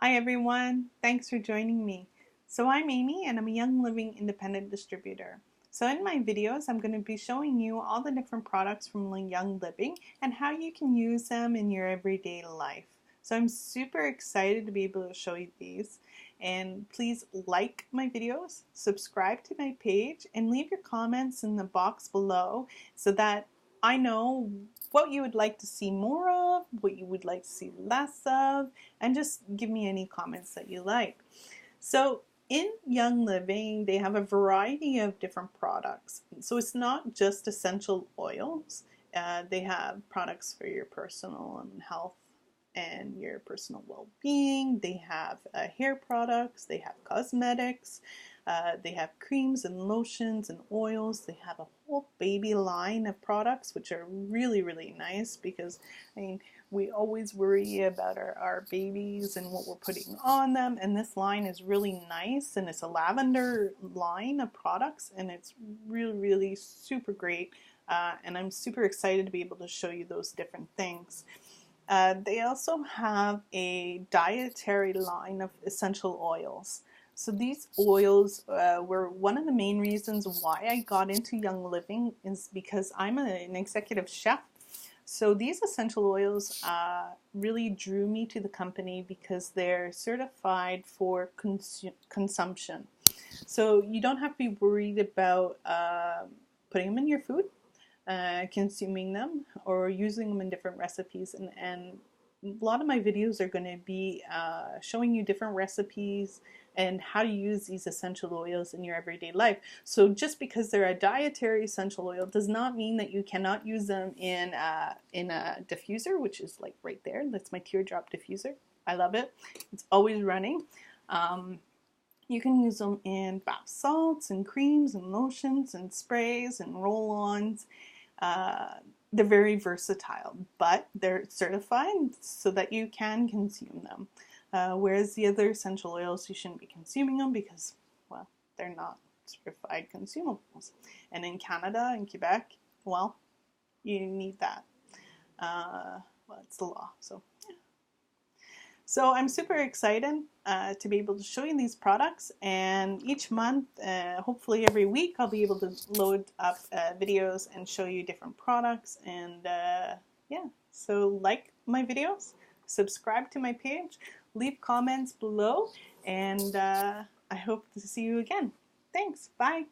Hi everyone, thanks for joining me. So I'm Amy and I'm a Young Living independent distributor. So in my videos I'm going to be showing you all the different products from Young Living and how you can use them in your everyday life. So I'm super excited to be able to show you these, and please like my videos, subscribe to my page, and leave your comments in the box below so that I know what you would like to see more of, what you would like to see less of, and just give me any comments that you like. So in Young Living, they have a variety of different products. So it's not just essential oils. They have products for your personal and health and your personal well-being. They have hair products, they have cosmetics, they have creams and lotions and oils. They have a whole baby line of products, which are really nice because we always worry about our babies and what we're putting on them, and this line is really nice, and it's a lavender line of products, and it's really super great, and I'm super excited to be able to show you those different things. They also have a dietary line of essential oils. So these oils were one of the main reasons why I got into Young Living, is because I'm an executive chef. So these essential oils really drew me to the company because they're certified for consumption. So you don't have to be worried about putting them in your food, consuming them, or using them in different recipes. And a lot of my videos are going to be showing you different recipes and how to use these essential oils in your everyday life. So just because they're a dietary essential oil does not mean that you cannot use them in a diffuser, which is like right there. That's my teardrop diffuser. I love it. It's always running. You can use them in bath salts and creams and lotions and sprays and roll-ons. Uh, they're very versatile, but they're certified so that you can consume them. Whereas the other essential oils, you shouldn't be consuming them because, well, they're not certified consumables. And in Canada and Quebec, well, you need that. Well, it's the law, so yeah. So I'm super excited to be able to show you these products, and each month, hopefully every week, I'll be able to load up videos and show you different products. And yeah, so like my videos, subscribe to my page, leave comments below, and I hope to see you again. Thanks, bye.